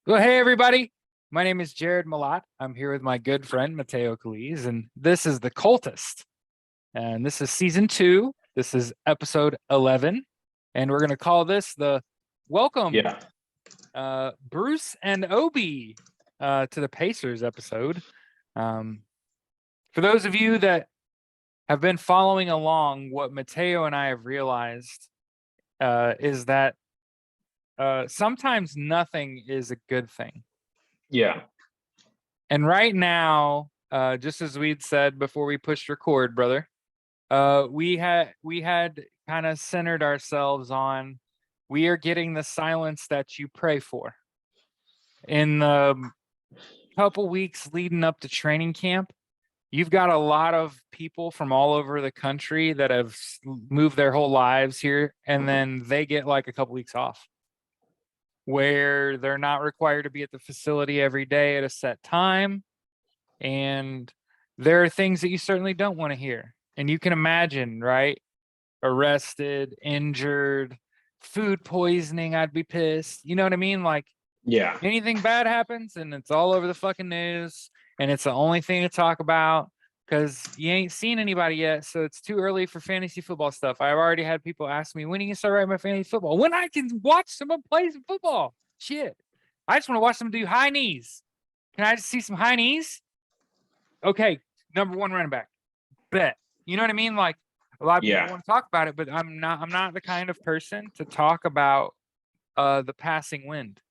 Well, hey, everybody. My name is Jared Malat. I'm here with my good friend, Mateo Calise, and this is the Coltist. And this is season 2. This is episode 11. And we're going to call this the Welcome Yeah. Bruce and Obi to the Pacers episode. For those of you that have been following along, what Mateo and I have realized is that sometimes nothing is a good thing. Yeah. And right now, just as we'd said before we pushed record, brother, we had kind of centered ourselves on we are getting the silence that you pray for. In the couple weeks leading up to training camp, you've got a lot of people from all over the country that have moved their whole lives here, and then they get like a couple weeks off where they're not required to be at the facility every day at a set time. And there are things that you certainly don't want to hear. And you can imagine, right? Arrested, injured, food poisoning, I'd be pissed. You know what I mean? Like, Yeah. anything bad happens and it's all over the fucking news and it's the only thing to talk about because you ain't seen anybody yet. So it's too early for fantasy football stuff. I've already had people ask me, when are you gonna start writing my fantasy football? When I can watch someone play some football. Shit. I just want to watch them do high knees. Can I just see some high knees? Okay, number 1 running back. Bet. You know what I mean? Like, a lot of people want to talk about it, but I'm not the kind of person to talk about the passing wind.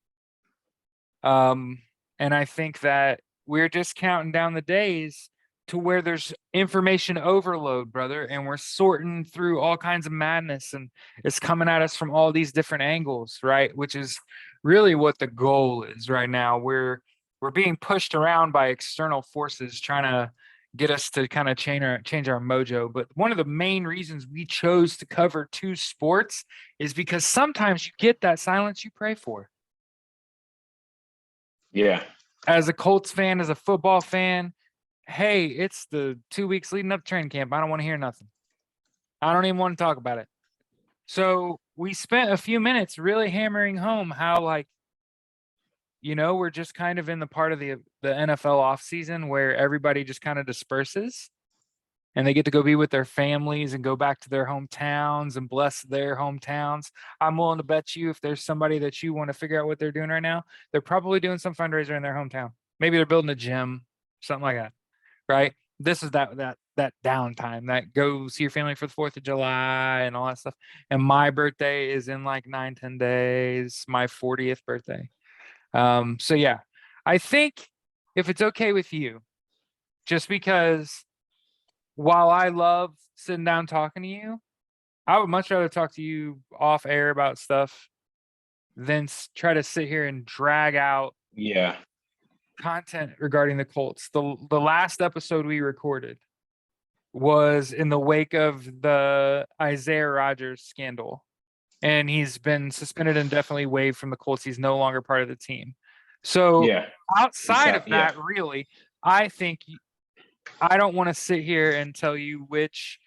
And I think that we're just counting down the days to where there's information overload, brother, and we're sorting through all kinds of madness, and it's coming at us from all these different angles, right? Which is really what the goal is right now. We're being pushed around by external forces trying to get us to kind of change our mojo. But one of the main reasons we chose to cover 2 sports is because sometimes you get that silence you pray for. Yeah. As a Colts fan, as a football fan, hey, it's the 2 weeks leading up to training camp. I don't want to hear nothing. I don't even want to talk about it. So we spent a few minutes really hammering home how, like, we're just kind of in the part of the NFL offseason where everybody just kind of disperses and they get to go be with their families and go back to their hometowns and bless their hometowns. I'm willing to bet you if there's somebody that you want to figure out what they're doing right now, they're probably doing some fundraiser in their hometown. Maybe they're building a gym, something like that, right? This is that downtime that go see your family for the 4th of July and all that stuff. And my birthday is in like 9-10 days, my 40th birthday. So yeah, I think if it's okay with you, just because while I love sitting down talking to you, I would much rather talk to you off air about stuff than try to sit here and drag out content regarding the Colts. The last episode we recorded was in the wake of the Isaiah Rodgers scandal, and he's been suspended and definitely waived from the Colts. He's no longer part of the team. So outside of that, really, I think I don't want to sit here and tell you which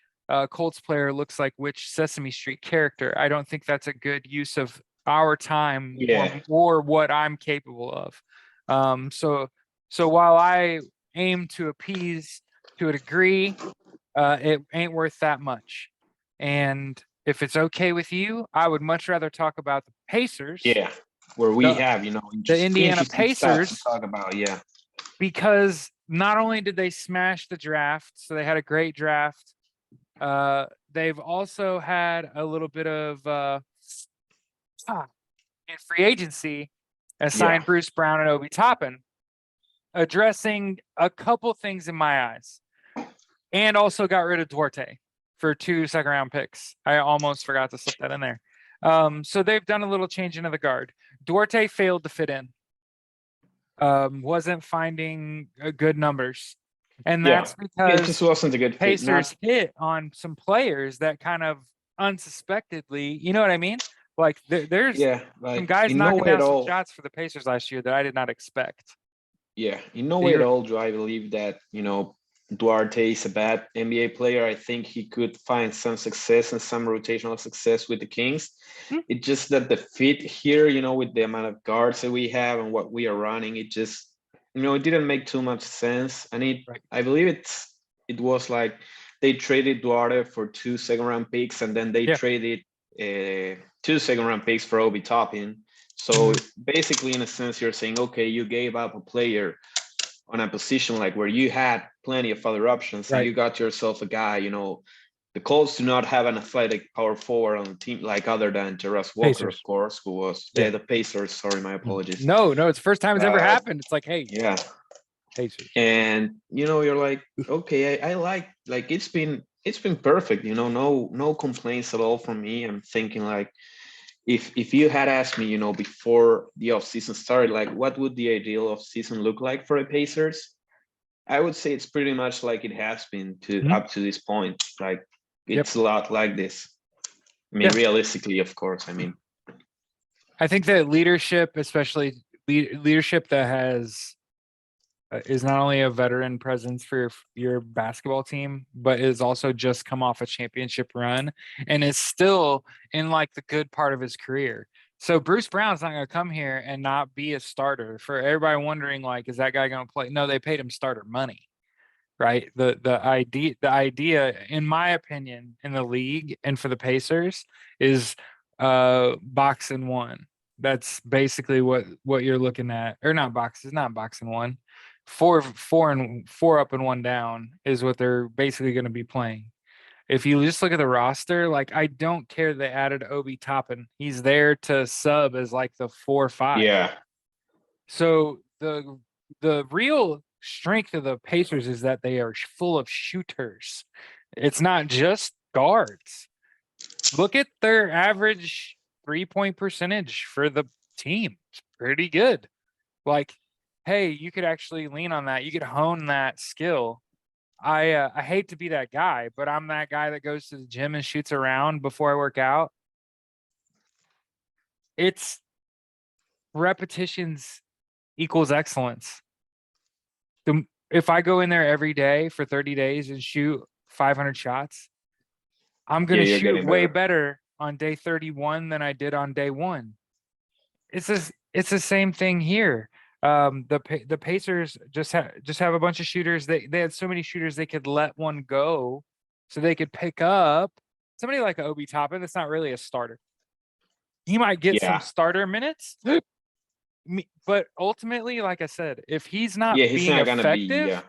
Colts player looks like which Sesame Street character. I don't think that's a good use of our time or what I'm capable of. So while I aim to appease to a degree, it ain't worth that much. And if it's okay with you, I would much rather talk about the Pacers. Yeah, where we have, the Indiana Pacers to talk about, because not only did they smash the draft, so they had a great draft, they've also had a little bit of in free agency, signed Bruce Brown and Obi Toppin, addressing a couple things in my eyes, and also got rid of Duarte for 2 second-round picks. I almost forgot to slip that in there. So they've done a little change into the guard. Duarte failed to fit in. Wasn't finding good numbers. And that's because it just wasn't a good fit. Pacers hit on some players that kind of unsuspectedly, you know what I mean? Like there's some guys knocking down some shots for the Pacers last year that I did not expect. Yeah, in no way at all do I believe that, Duarte is a bad NBA player. I think he could find some success and some rotational success with the Kings. It's just that the fit here, with the amount of guards that we have and what we are running, it just, it didn't make too much sense. And I believe it was like they traded Duarte for 2 second-round picks, and then they traded 2 second-round picks for Obi Toppin. So basically, in a sense, you're saying, okay, you gave up a player on a position like where you had plenty of other options, and you got yourself a guy. The Colts do not have an athletic power forward on the team, like other than Terrace Walker, Pacers. of course, who was the Pacers. Sorry, my apologies. No, it's the first time it's ever happened. It's like, hey, Pacers. And you're like, okay, I like it's been perfect. No complaints at all from me. I'm thinking like, if you had asked me, before the offseason started, like what would the ideal offseason look like for the Pacers, I would say it's pretty much like it has been up to this point. Like it's a lot like this. I mean, realistically, of course. I mean, I think that leadership, especially leadership that has is not only a veteran presence for your basketball team, but is also just come off a championship run and is still in like the good part of his career. So Bruce Brown's not going to come here and not be a starter. For everybody wondering, like, is that guy going to play? No, they paid him starter money, right? The idea, in my opinion, in the league and for the Pacers is box and one. That's basically what you're looking at, or not box and one. Four up and one down is what they're basically going to be playing. If you just look at the roster, like I don't care they added Obi Toppin. He's there to sub as like the 4-5. Yeah. So the real strength of the Pacers is that they are full of shooters. It's not just guards. Look at their average 3-point percentage for the team. It's pretty good. Like, hey, you could actually lean on that. You could hone that skill. I hate to be that guy, but I'm that guy that goes to the gym and shoots around before I work out. It's repetitions equals excellence. If I go in there every day for 30 days and shoot 500 shots, I'm going to shoot way better on day 31 than I did on day 1. It's the same thing here. The Pacers just have a bunch of shooters. They had so many shooters they could let one go, so they could pick up somebody like Obi Toppin. That's not really a starter. He might get some starter minutes, but ultimately, like I said, if he's not being effective,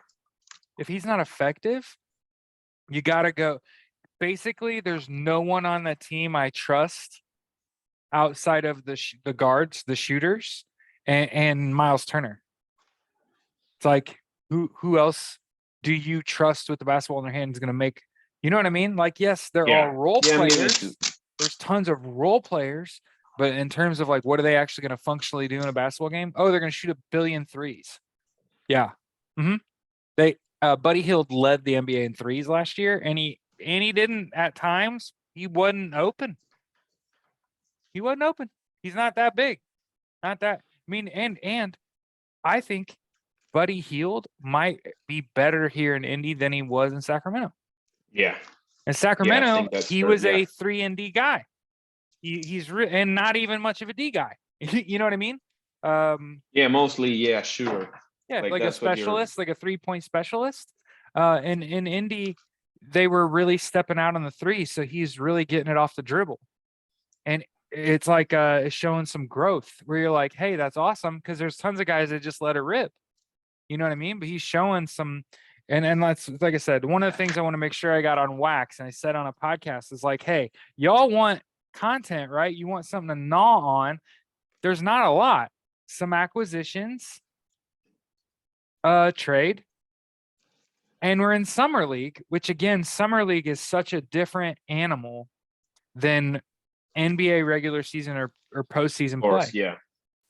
if he's not effective, you gotta go. Basically, there's no one on the team I trust outside of the guards, the shooters. And Miles Turner. It's like, who else do you trust with the basketball in their hand is going to make, you know what I mean? Like, yes, there are role players. There's tons of role players, but in terms of like, what are they actually going to functionally do in a basketball game? Oh, they're going to shoot 1 billion threes. Yeah. They Buddy Hield led the NBA in threes last year, and he didn't at times. He wasn't open. He's not that big. Not that. I mean, and I think Buddy Hield might be better here in Indy than he was in Sacramento. Yeah. In Sacramento, he was a 3 and D guy. He's and not even much of a D guy. You know what I mean? Mostly, shooter. Yeah, like a specialist, like a 3-point specialist. In Indy, they were really stepping out on the 3, so he's really getting it off the dribble. And it's like showing some growth where you're like, hey, that's awesome, because there's tons of guys that just let it rip. You know what I mean? But he's showing some, and that's, like I said, one of the things I want to make sure I got on wax, and I said on a podcast, is like, hey, y'all want content, right? You want something to gnaw on. There's not a lot. Some acquisitions, trade, and we're in Summer League, which again, Summer League is such a different animal than NBA regular season or postseason play. Yeah.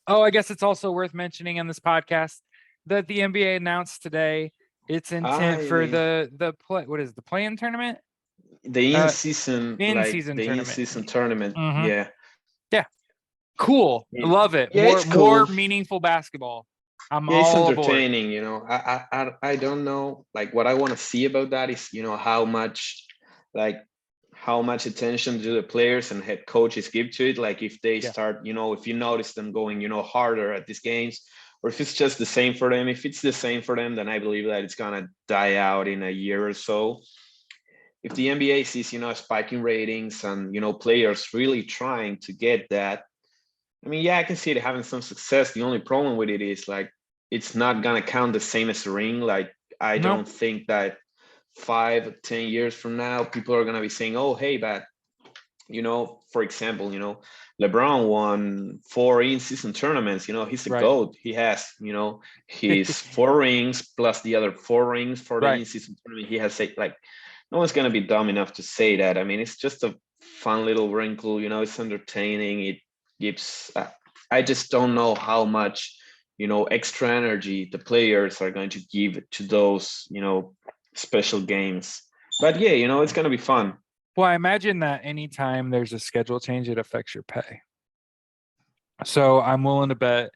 Oh, I guess it's also worth mentioning in this podcast that the NBA announced today its intent for the play. What is it, the play-in tournament? The in-season tournament. Yeah. Cool. Love it. More meaningful basketball. I'm Yeah, it's all aboard. entertaining, I don't know, like what I want to see about that is, like how much attention do the players and head coaches give to it? Like if they Yeah. start, if you notice them going, harder at these games, or if it's just the same for them. If it's the same for them, then I believe that it's gonna die out in a year or so. If the NBA sees, a spike in ratings and, players really trying to get that, I mean, yeah, I can see it having some success. The only problem with it is like it's not gonna count the same as a ring. Like I Nope. don't think that 5 or 10 years from now, people are gonna be saying, "Oh, hey, but for example, LeBron won 4 in-season tournaments. He's a Right. GOAT. He has, his 4 rings plus the other 4 rings for the Right. in-season tournament. He has like no one's gonna be dumb enough to say that. I mean, it's just a fun little wrinkle. It's entertaining. It gives. I just don't know how much extra energy the players are going to give to those special games. But yeah, it's gonna be fun. Well, I imagine that anytime there's a schedule change, it affects your pay. So I'm willing to bet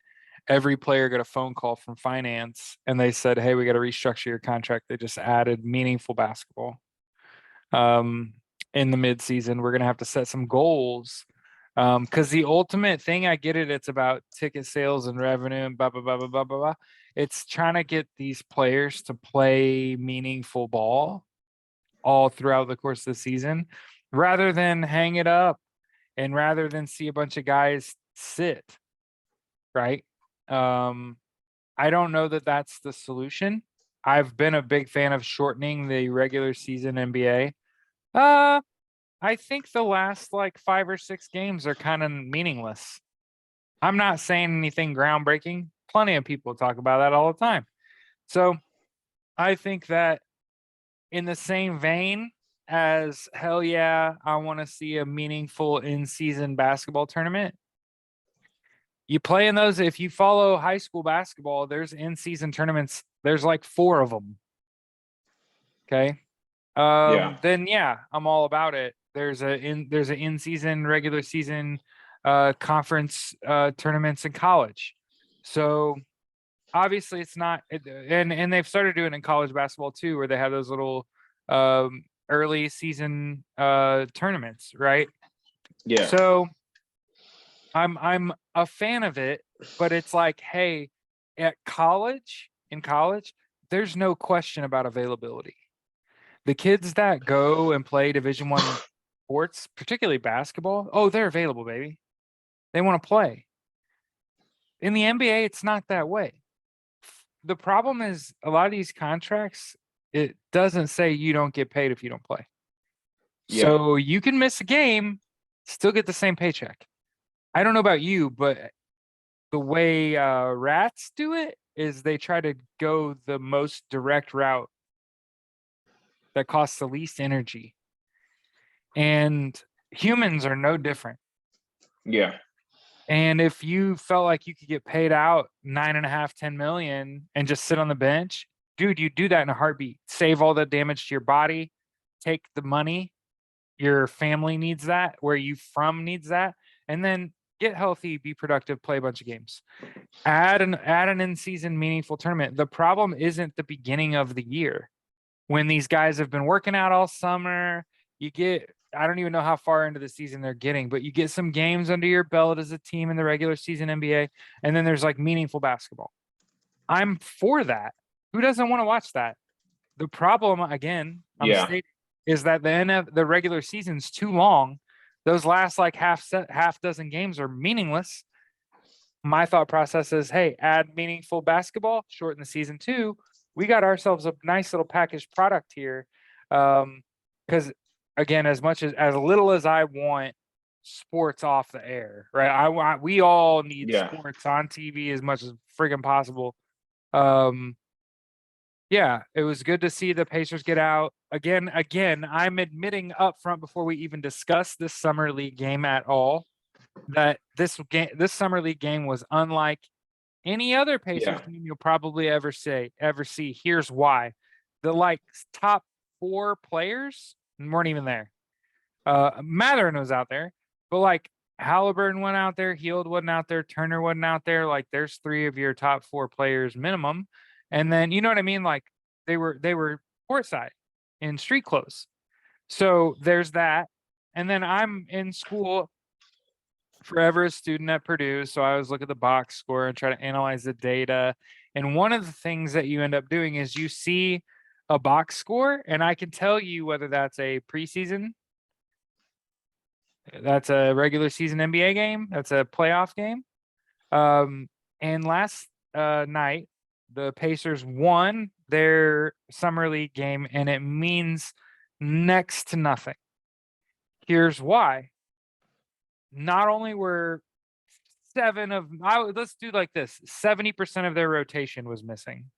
every player got a phone call from finance and they said, "Hey, we got to restructure your contract." They just added meaningful basketball. In the midseason, we're gonna have to set some goals. Because the ultimate thing, I get it, it's about ticket sales and revenue and blah blah blah blah blah blah blah. It's trying to get these players to play meaningful ball all throughout the course of the season, rather than hang it up and rather than see a bunch of guys sit, right? Um, I don't know that that's the solution. I've been a big fan of shortening the regular season NBA. Uh, I think the last like 5 or 6 games are kind of meaningless. I'm not saying anything groundbreaking. Plenty of people talk about that all the time. So I think that in the same vein as hell yeah, I want to see a meaningful in-season basketball tournament. You play in those. If you follow high school basketball, there's in-season tournaments. There's like 4 of them. Okay. Yeah. Then yeah, I'm all about it. There's an in-season, regular season, conference tournaments in college. So obviously it's not, and they've started doing it in college basketball too, where they have those little early season tournaments, right? Yeah. So I'm a fan of it, but it's like, hey, in college, there's no question about availability. The kids that go and play Division 1 sports, particularly basketball, oh, they're available, baby. They want to play. In the NBA, it's not that way. The problem is a lot of these contracts, it doesn't say you don't get paid if you don't play. Yeah. So you can miss a game, still get the same paycheck. I don't know about you, but the way rats do it is they try to go the most direct route that costs the least energy. And humans are no different. Yeah. And if you felt like you could get paid out 9.5, 10 million and just sit on the bench, dude, you do that in a heartbeat. Save all the damage to your body, take the money. Your family needs that, where you from needs that, and then get healthy, be productive, play a bunch of games. Add an in-season meaningful tournament. The problem isn't the beginning of the year when these guys have been working out all summer. You get, I don't even know how far into the season they're getting, but you get some games under your belt as a team in the regular season NBA, and then there's like meaningful basketball. I'm for that. Who doesn't want to watch that? The problem, again, I'm Yeah. stating, is that the regular season's too long. Those last like half dozen games are meaningless. My thought process is, hey, add meaningful basketball, shorten the season too. We got ourselves a nice little packaged product here. Because again, as little as I want sports off the air, right? We all need Yeah. sports on TV as much as friggin' possible. Um, yeah, it was good to see the Pacers get out. Again, I'm admitting up front before we even discuss this summer league game at all, that this summer league game was unlike any other Pacers Yeah. game you'll probably ever see. Here's why. The like top 4 players weren't even there. Matherin was out there, but like Halliburton went out there, Hield wasn't out there, Turner wasn't out there. Like there's 3 of your top 4 players minimum. And then you know what I mean? Like they were courtside in street clothes. So there's that. And then I'm in school forever a student at Purdue. So I always look at the box score and try to analyze the data. And one of the things that you end up doing is you see a box score, and I can tell you whether that's a preseason, that's a regular season NBA game, that's a playoff game. And last night, the Pacers won their summer league game, and it means next to nothing. Here's why. Not only were let's do like this, 70% of their rotation was missing.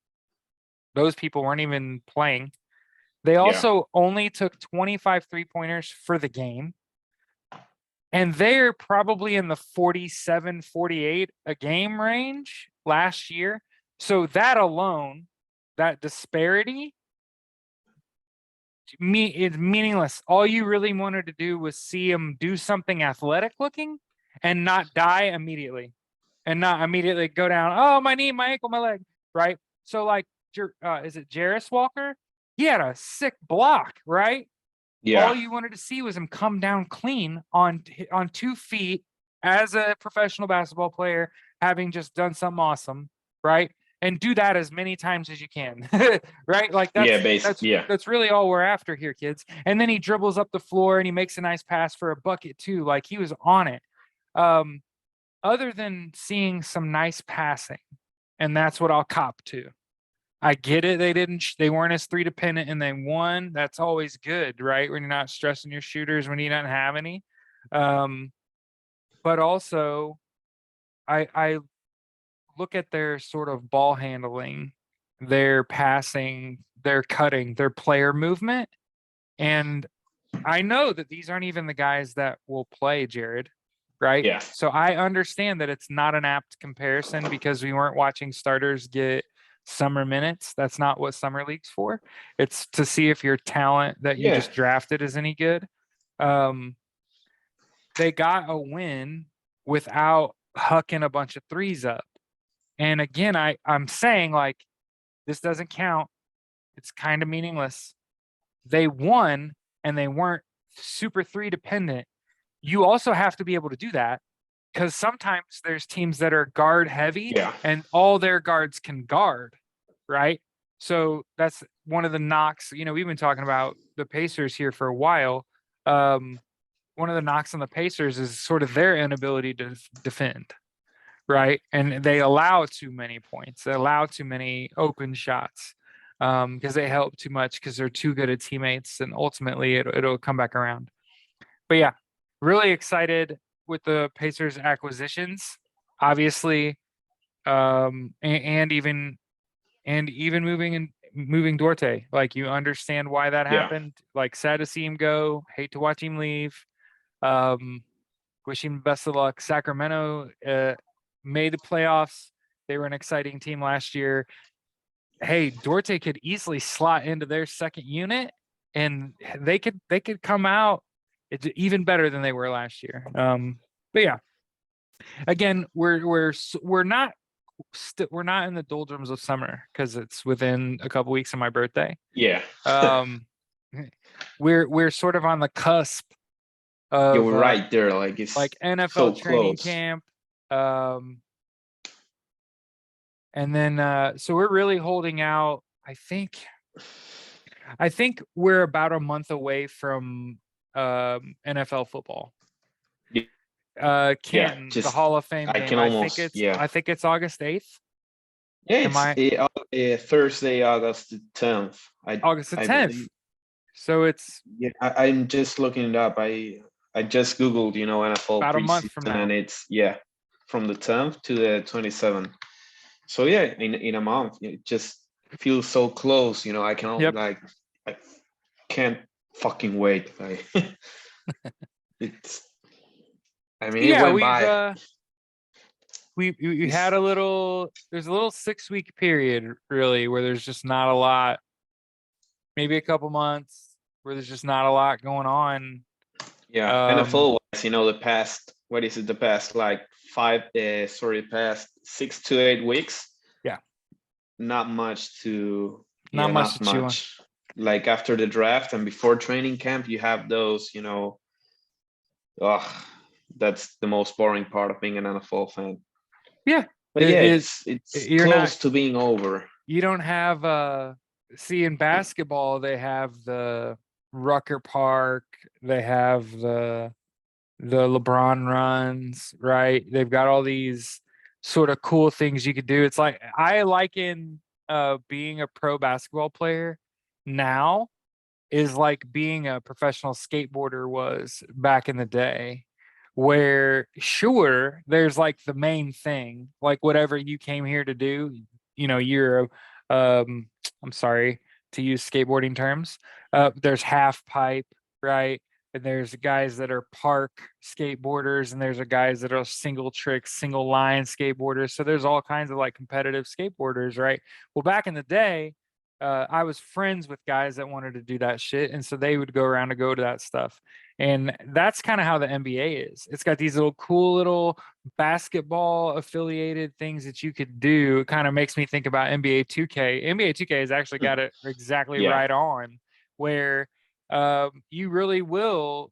Those people weren't even playing. They also only took 25 3-pointers for the game. And they're probably in the 47, 48 a game range last year. So that alone, that disparity, it's meaningless. All you really wanted to do was see them do something athletic looking and not die immediately. And not immediately go down, oh, my knee, my ankle, my leg, right? So like, is it Jarris Walker? He had a sick block, right? Yeah. All you wanted to see was him come down clean on 2 feet as a professional basketball player, having just done something awesome, right? And do that as many times as you can, right? Like that's really all we're after here, kids. And then he dribbles up the floor and he makes a nice pass for a bucket too. Like he was on it. Other than seeing some nice passing, and that's what I'll cop to. I get it. They weren't as 3 dependent and they won. That's always good, right? When you're not stressing your shooters when you don't have any. But also I look at their sort of ball handling, their passing, their cutting, their player movement. And I know that these aren't even the guys that will play, Jared, right? Yeah. So I understand that it's not an apt comparison because we weren't watching starters get summer minutes. That's not what summer league's for. It's to see if your talent that you just drafted is any good. They got a win without hucking a bunch of threes up. And again, I'm saying like this doesn't count. It's kind of meaningless. They won and they weren't super 3 dependent. You also have to be able to do that because sometimes there's teams that are guard heavy and all their guards can guard, right? So that's one of the knocks. You know, we've been talking about the Pacers here for a while. One of the knocks on the Pacers is sort of their inability to defend, right? And they allow too many points. They allow too many open shots because they help too much because they're too good at teammates, and ultimately it'll come back around. But yeah, really excited with the Pacers acquisitions, obviously, and even moving Duarte. Like you understand why that happened. Like sad to see him go. Hate to watch him leave. Wish him best of luck. Sacramento made the playoffs. They were an exciting team last year. Hey, Duarte could easily slot into their second unit, and they could come out even better than they were last year. But yeah, again, we're not in the doldrums of summer because it's within a couple weeks of my birthday. Yeah. We're sort of on the cusp of you're right there, like it's like NFL so training close. camp. And then so we're really holding out. I think we're about a month away from NFL football. Canton, the Hall of Fame game. I think it's August 8th. Yeah, it's Thursday, August the 10th. August the 10th. So it's I'm just looking it up. I just Googled, NFL about a month from now. And it's from the 10th to the 27th. So yeah, in a month, it just feels so close. I can I can't fucking wait. It's. I mean, it went by. We had there's a little 6-week period really where there's just not a lot, maybe a couple months where there's just not a lot going on. Yeah, NFL wise, the past what is it, the past like past 6 to 8 weeks. Yeah. Not much to, Not yeah, much not to chew on. much. Like after the draft and before training camp, you have those, that's the most boring part of being an NFL fan. Yeah. But It, yeah, it, it's you're not, close to being over. you don't have, see, in basketball, they have the Rucker Park, they have the LeBron runs, right? They've got all these sort of cool things you could do. It's like I liken being a pro basketball player now is like being a professional skateboarder was back in the day, where sure there's like the main thing, like whatever you came here to do, you're I'm sorry to use skateboarding terms. There's half pipe, right? And there's guys that are park skateboarders, and there's guys that are single trick, single line skateboarders. So there's all kinds of like competitive skateboarders, right? Well, back in the day, I was friends with guys that wanted to do that shit, and so they would go around to go to that stuff. And that's kind of how the NBA is. It's got these little cool little basketball affiliated things that you could do. It kind of makes me think about NBA 2K. NBA 2K has actually got it exactly Yeah. right on, where you really will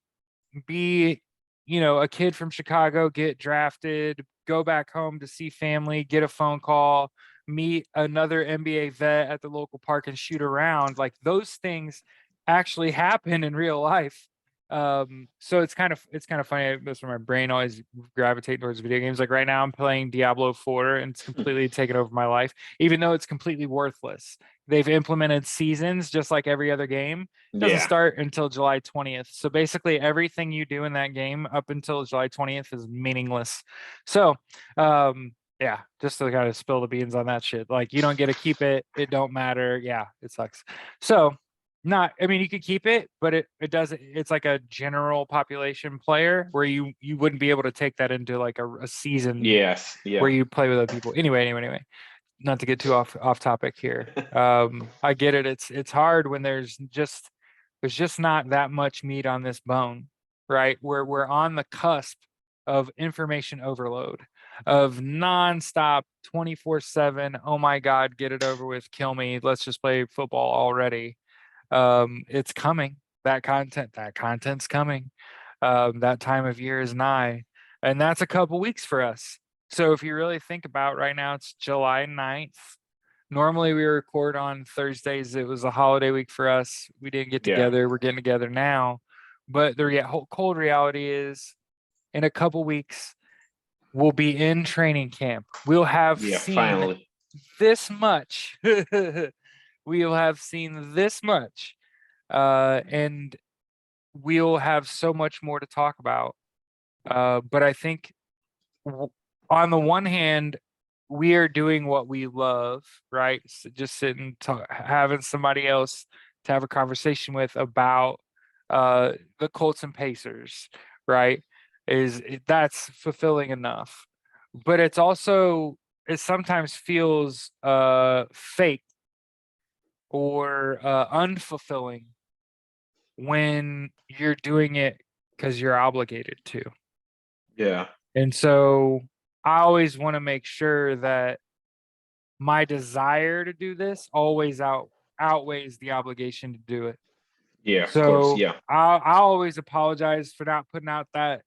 be, a kid from Chicago, get drafted, go back home to see family, get a phone call, meet another NBA vet at the local park and shoot around. Like those things actually happen in real life. So it's kind of funny. That's where my brain always gravitate towards video games. Like right now I'm playing Diablo 4 and it's completely taken over my life, even though it's completely worthless. They've implemented seasons just like every other game. It doesn't Yeah. start until July 20th. So basically everything you do in that game up until July 20th is meaningless. So yeah, just to kind of spill the beans on that shit. Like you don't get to keep it. It don't matter. Yeah, it sucks. So I mean, you could keep it, but it doesn't. It's like a general population player where you wouldn't be able to take that into like a season Yes. where Yeah. you play with other people. Anyway, not to get too off topic here. I get it. It's hard when there's just not that much meat on this bone, right? We're on the cusp of information overload, of nonstop 24/7. Oh my God, get it over with, kill me. Let's just play football already. It's coming. That content's coming. That time of year is nigh, and that's a couple weeks for us. So if you really think about right now, it's July 9th. Normally we record on Thursdays. It was a holiday week for us. We didn't get Yeah. together. We're getting together now. But the cold reality is in a couple weeks, we'll be in training camp. We'll have Yeah. seen Finally. this much. We'll have seen this much. And we'll have so much more to talk about. But I think on the one hand, we are doing what we love, right? So just sitting, having somebody else to have a conversation with about the Colts and Pacers, right? That's fulfilling enough. But it sometimes feels fake or unfulfilling when you're doing it because you're obligated to. Yeah. And so I always want to make sure that my desire to do this always outweighs the obligation to do it. Yeah. Of course. So Yeah. I always apologize for not putting out that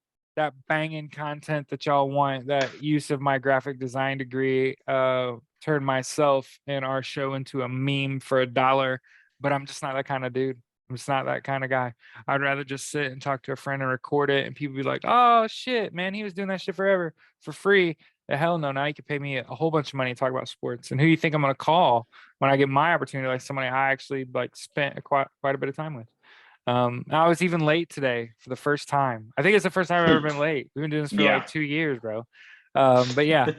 banging content that y'all want. That use of my graphic design degree turned myself and our show into a meme for $1, but I'm just not that kind of dude. I'm just not that kind of guy. I'd rather just sit and talk to a friend and record it, and people be like, "Oh shit, man, he was doing that shit forever for free." The hell no! Now you can pay me a whole bunch of money to talk about sports. And who you think I'm gonna call when I get my opportunity? Like somebody I actually like spent quite a bit of time with. I was even late today for the first time. I think it's the first time I've ever been late. We've been doing this for like Yeah. 2 years, bro. But yeah,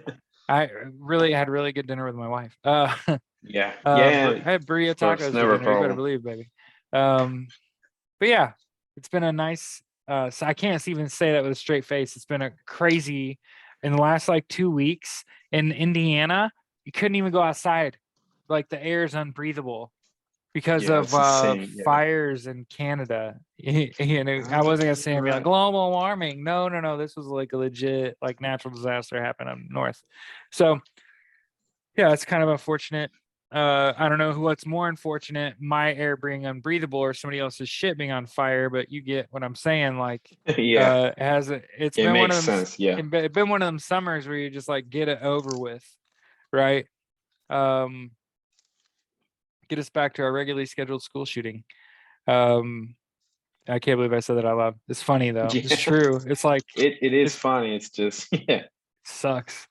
I really had really good dinner with my wife. Yeah. Yeah. I had burrito Of course. tacos for Never a dinner. You better problem. believe, baby. But yeah, it's been a nice. So I can't even say that with a straight face. It's been a crazy in the last like 2 weeks in Indiana. You couldn't even go outside. Like the air is unbreathable. because Yeah, of it's insane. Yeah. fires in Canada. You know, I wasn't gonna say like Right. global warming. No. This was like a legit like natural disaster happened up north. So yeah, it's kind of unfortunate. I don't know what's more unfortunate, my air being unbreathable or somebody else's shit being on fire, but you get what I'm saying. Like, Yeah, it's it been one makes of them. sense. Yeah. It's been one of them summers where you just like get it over with, right? Um, get us back to our regularly scheduled school shooting. Um, I can't believe I said that out loud. It's funny though. It's Yeah. true. It's like It is it funny. It's just yeah. sucks.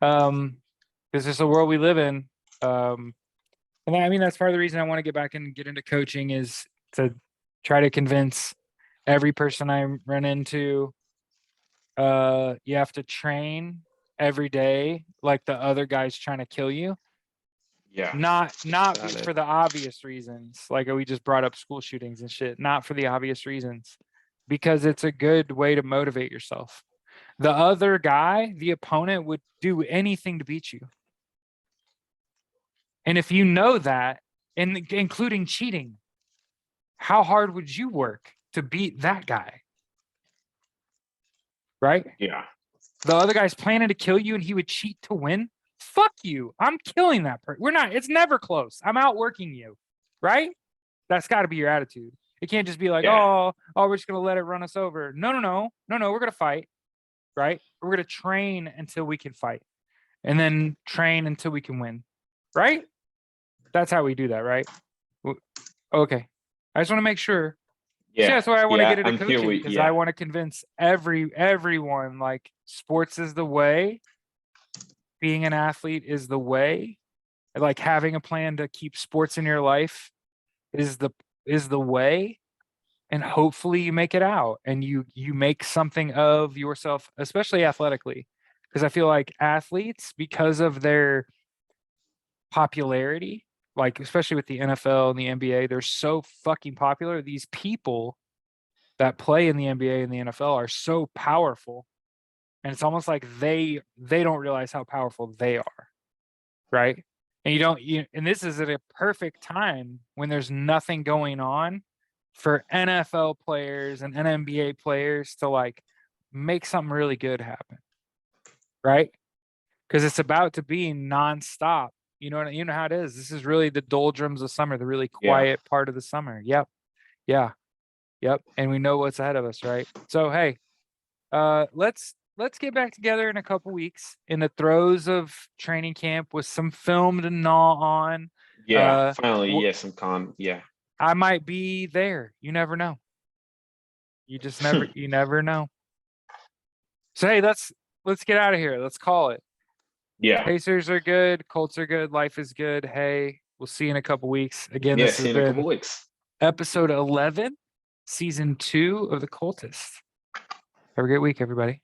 It's just the world we live in. And I mean, that's part of the reason I want to get back and get into coaching is to try to convince every person I run into, you have to train every day like the other guy's trying to kill you. Yeah. Not Got it. for the obvious reasons, like we just brought up school shootings and shit, not for the obvious reasons, because it's a good way to motivate yourself. The other guy, the opponent, would do anything to beat you. And if you know that, and including cheating, how hard would you work to beat that guy? Right? Yeah. The other guy's planning to kill you and he would cheat to win. Fuck you. I'm killing that person. We're not, it's never close. I'm outworking you. Right? That's got to be your attitude. It can't just be like, Yeah. we're just going to let it run us over. No. We're going to fight. Right? We're going to train until we can fight and then train until we can win. Right? That's how we do that. Right? Okay. I just want to make sure. So Yeah. that's why I want to Yeah. get into I'm here coaching with because I yeah. want to convince everyone like sports is the way, being an athlete is the way, like having a plan to keep sports in your life is the way, and hopefully you make it out and you make something of yourself, especially athletically, because I feel like athletes, because of their popularity, like especially with the NFL and the NBA, they're so fucking popular. These people that play in the NBA and the NFL are so powerful, and it's almost like they don't realize how powerful they are, right? And and this is at a perfect time when there's nothing going on for NFL players and NBA players to like make something really good happen, right? Because it's about to be nonstop. You know how it is. This is really the doldrums of summer, the really Yeah. quiet part of the summer. Yep. Yeah. Yep. And we know what's ahead of us, right? So hey, let's get back together in a couple weeks in the throes of training camp with some film to gnaw on. Yeah. Finally, wh- yes, I'm calm. Yeah. I might be there. You never know. You never know. So hey, let's get out of here. Let's call it. Yeah. Pacers are good, Colts are good, life is good. Hey, we'll see you in a couple weeks. Again, Yeah. this See has you in a couple been weeks. episode 11, season 2 of the Coltist. Have a great week, everybody.